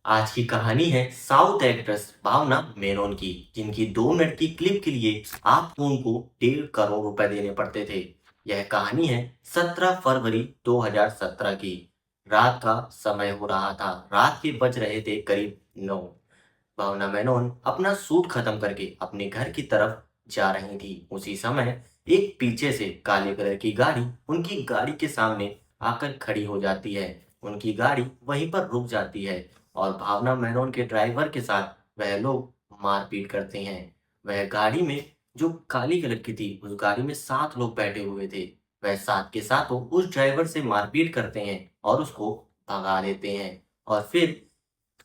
आज की कहानी है साउथ एक्ट्रेस भावना मेनन की, जिनकी 2 मिनट की क्लिप के लिए आपको उनको 1.5 करोड़ रुपए देने पड़ते थे। यह कहानी है 17 फरवरी 2017 की। रात का समय हो रहा था। रात के बज रहे थे करीब 9। भावना मेनन अपना शूट खत्म करके अपने घर की तरफ जा रही थी। उसी समय एक पीछे से काले कलर की गाड़ी उनकी गाड़ी के सामने आकर खड़ी हो जाती है। उनकी गाड़ी वहीं पर रुक जाती है और भावना मेनन के ड्राइवर के साथ वह लोग मारपीट करते हैं। वह गाड़ी में जो काली कलर की थी, उस गाड़ी में 7 लोग बैठे हुए थे। वह साथ के साथों उस ड्राइवर से मारपीट करते हैं और उसको भगा देते हैं और फिर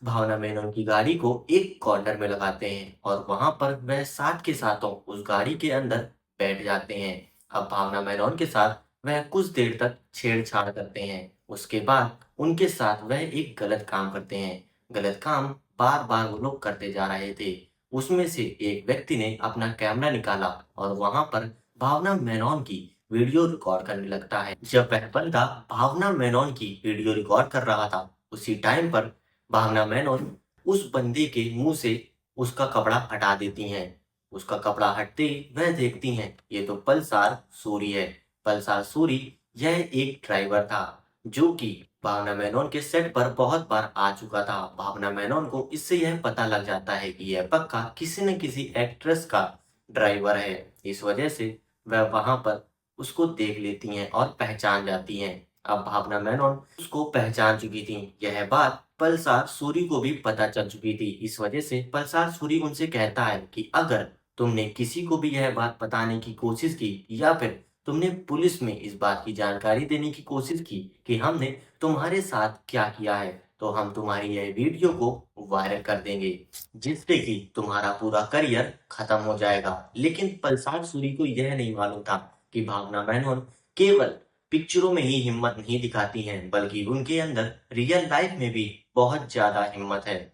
भावना मेनन की गाड़ी को एक कॉर्नर में लगाते हैं और वहां पर वह साथ के साथों उस गाड़ी के अंदर बैठ जाते हैं। अब भावना मेनन के साथ वह कुछ देर तक छेड़छाड़ करते हैं। उसके बाद उनके साथ वह एक गलत काम करते हैं। गलत काम बार बार वो लोग करते जा रहे थे। उसमें से एक व्यक्ति ने अपना कैमरा निकाला और वहां पर भावना मेनन की वीडियो रिकॉर्ड करने लगता है। जब वह बंदा भावना मेनन की वीडियो रिकॉर्ड कर रहा था, उसी टाइम पर भावना मेनन उस बंदे के मुंह से उसका कपड़ा हटा देती हैं। उसका कपड़ा हटते ही वह देखती हैं, ये तो पल्सार सूरी है। पल्सार सूरी यह एक ड्राइवर था जो कि भावना मेनन के सेट पर बहुत बार आ चुका था। भावना मेनन को इससे यह पता लग जाता है कि यह पक्का किसी न किसी एक्ट्रेस का ड्राइवर है। इस वजह से वह वहां पर उसको देख लेती हैं और पहचान जाती हैं। अब भावना मेनन उसको पहचान चुकी थी। यह बात पल्सार सूरी को भी पता चल चुकी थी। इस वजह से पल्सार सूरी उनसे कहता है कि अगर तुमने किसी को भी यह बात बताने की कोशिश की या फिर तुमने पुलिस में इस बात की जानकारी देने की कोशिश की कि हमने तुम्हारे साथ क्या किया है, तो हम तुम्हारी यह वीडियो को वायरल कर देंगे, जिससे कि तुम्हारा पूरा करियर खत्म हो जाएगा। लेकिन पल्सार सूरी को यह नहीं मालूम था कि भावना मेनन केवल पिक्चरों में ही हिम्मत नहीं दिखाती हैं, बल्कि उनके अंदर रियल लाइफ में भी बहुत ज्यादा हिम्मत है।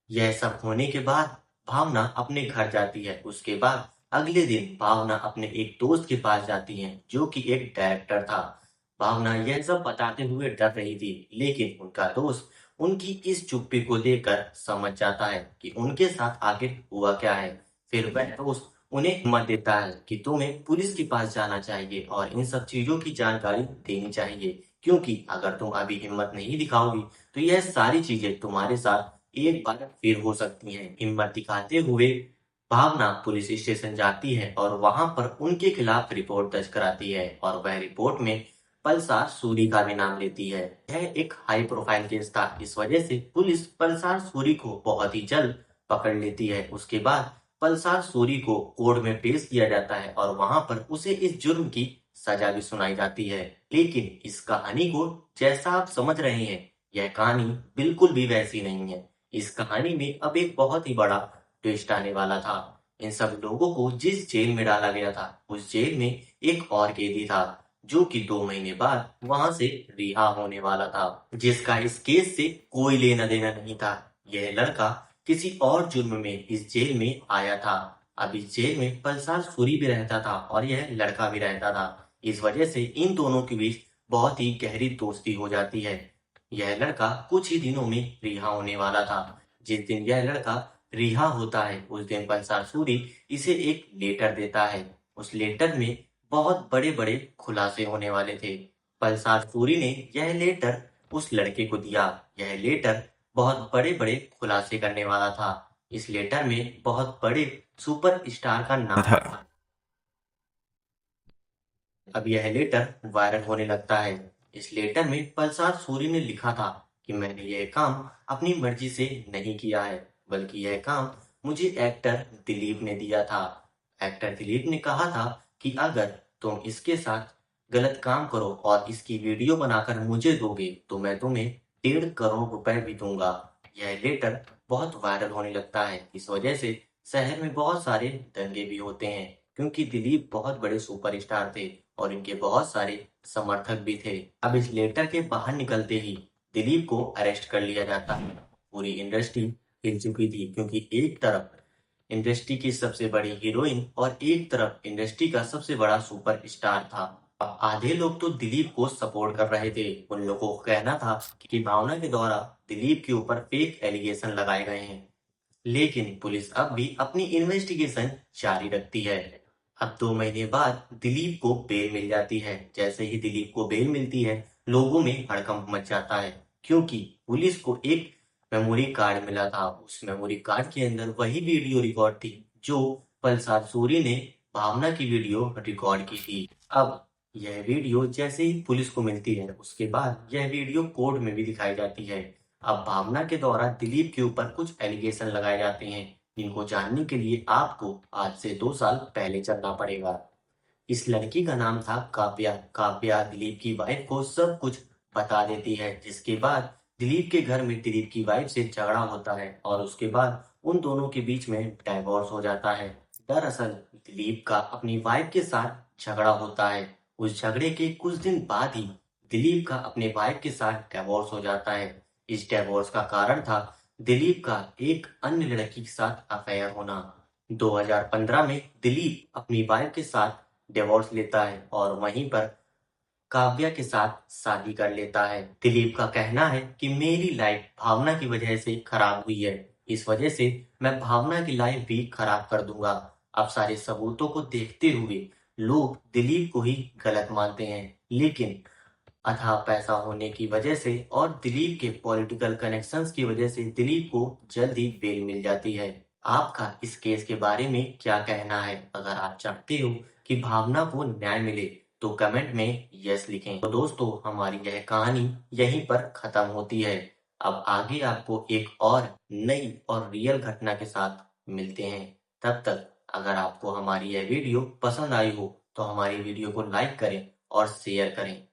यह सब होने के बाद भावना अपने घर जाती है। उसके बाद अगले दिन भावना अपने एक दोस्त के पास जाती है जो कि एक डायरेक्टर था। भावना यह सब बताते हुए डर रही थी, लेकिन उनका दोस्त उनकी इस चुप्पी को देखकर समझ जाता है कि उनके साथ आखिर हुआ क्या है। फिर वह दोस्त उन्हें हिम्मत देता है कि तुम्हें पुलिस के पास जाना चाहिए और इन सब चीजों की जानकारी देनी चाहिए, क्योंकि अगर तुम अभी हिम्मत नहीं दिखाओगी तो यह सारी चीजें तुम्हारे साथ एक बार फिर हो सकती हैं। हिम्मत दिखाते हुए भावना पुलिस स्टेशन जाती है और वहां पर उनके खिलाफ रिपोर्ट दर्ज कराती है और वह रिपोर्ट में पल्सार सूरी का भी नाम लेती है। यह एक हाई प्रोफाइल केस था। इस वजह से पुलिस पल्सार सूरी को बहुत ही जल्द पकड़ लेती है। उसके बाद पल्सार सूरी को कोर्ट में पेश किया जाता है और वहां पर उसे इस जुर्म की सजा भी सुनाई जाती है। लेकिन इस कहानी को जैसा आप समझ रहे हैं, यह कहानी बिल्कुल भी वैसी नहीं है। इस कहानी में अब एक बहुत ही बड़ा ट्विस्ट आने वाला था। इन सब लोगों को जिस जेल में डाला गया था, उस जेल में एक और कैदी था जो कि 2 महीने बाद वहां से रिहा होने वाला था, जिसका इस केस से कोई लेना देना नहीं था। यह लड़का किसी और जुर्म में इस जेल में आया था। अब इस जेल में पल्सार सूरी भी रहता था और यह लड़का भी रहता था। इस वजह से इन दोनों के बीच बहुत ही गहरी दोस्ती हो जाती है। यह लड़का कुछ ही दिनों में रिहा होने वाला था। जिस दिन यह लड़का रिहा होता है, उस दिन पल्सार सूरी इसे एक लेटर देता है। उस लेटर में बहुत बड़े-बड़े खुलासे होने वाले थे। पल्सार सूरी ने यह लेटर उस लड़के को दिया। यह लेटर बहुत बड़े-बड़े खुलासे करने वाला था। इस लेटर में बहुत बड़े सुपर स्टार का नाम था। था। अब यह लेटर वायरल होने लगता है। इस लेटर में पल्सार सूरी ने लिखा था कि मैंने यह काम अपनी मर्जी से नहीं किया है, बल्कि यह काम मुझे एक्टर दिलीप ने दिया था। एक्टर दिलीप ने कहा था कि अगर तुम इसके साथ गलत काम करो और इसकी वीडियो बनाकर मुझे दोगे, तो मैं तुम्हें 1.5 करोड़ रुपए भी दूंगा। यह लेटर बहुत वायरल होने लगता है। इस वजह से शहर में बहुत सारे दंगे भी होते हैं, क्योंकि दिलीप बहुत बड़े सुपरस्टार थे और इनके बहुत सारे समर्थक भी थे। अब इस लेटर के बाहर निकलते ही दिलीप को अरेस्ट कर लिया जाता है। पूरी इंडस्ट्री हिल चुकी थी, क्योंकि एक तरफ इंडस्ट्री की सबसे बड़ी हीरोइन और एक तरफ इंडस्ट्री का सबसे बड़ा सुपरस्टार था। आधे लोग तो दिलीप को सपोर्ट कर रहे थे। उन लोगों को कहना था कि भावना के द्वारा दिलीप के ऊपर फेक एलिगेशन लगाए गए हैं। लेकिन पुलिस अब भी अपनी इन्वेस्टिगेशन जारी रखती है। अब 2 महीने बाद दिलीप को बेल मिल जाती है। जैसे ही दिलीप को बेल मिलती है, लोगों में हड़कंप मच जाता है, क्योंकि पुलिस को एक मेमोरी कार्ड मिला था। उस मेमोरी कार्ड के अंदर वही वीडियो रिकॉर्ड थी जो पल्सार सूरी ने भावना की वीडियो रिकॉर्ड की थी। अब यह वीडियो जैसे ही पुलिस को मिलती है, उसके बाद यह वीडियो कोर्ट में भी दिखाई जाती है। अब भावना के द्वारा दिलीप के ऊपर कुछ एलिगेशन लगाए जाते हैं, जिनको जानने के लिए आपको आज से 2 साल पहले चलना पड़ेगा। इस लड़की का नाम था काव्या। काव्या दिलीप की वाइफ को सब कुछ बता देती है, जिसके बाद दिलीप के घर में दिलीप की वाइफ से झगड़ा होता है और उसके बाद उन दोनों के बीच में डाइवोर्स हो जाता है। दरअसल दिलीप का अपनी वाइफ के साथ झगड़ा होता है। उस झगड़े के कुछ दिन बाद ही दिलीप का अपने वाइफ के साथ डाइवोर्स हो जाता है। इस डाइवोर्स का कारण था दिलीप का एक अन्य लड़की के साथ अफेयर होना। 2015 में दिलीप अपनी वाइफ के साथ डिवोर्स लेता है और वहीं पर काव्या के साथ शादी कर लेता है। दिलीप का कहना है कि मेरी लाइफ भावना की वजह से खराब हुई है, इस वजह से मैं भावना की लाइफ भी खराब कर दूंगा। अब सारे सबूतों को देखते हुए लोग दिलीप को ही गलत मानते हैं, लेकिन अथाह पैसा होने की वजह से और दिलीप के पॉलिटिकल कनेक्शंस की वजह से दिलीप को जल्द ही बेल मिल जाती है। आपका इस केस के बारे में क्या कहना है? अगर आप चाहते हो कि भावना को न्याय मिले तो कमेंट में यस लिखें। तो दोस्तों, हमारी यह कहानी यहीं पर खत्म होती है। अब आगे आपको एक और नई और रियल घटना के साथ मिलते हैं। तब तक अगर आपको हमारी यह वीडियो पसंद आई हो तो हमारी वीडियो को लाइक करें और शेयर करें।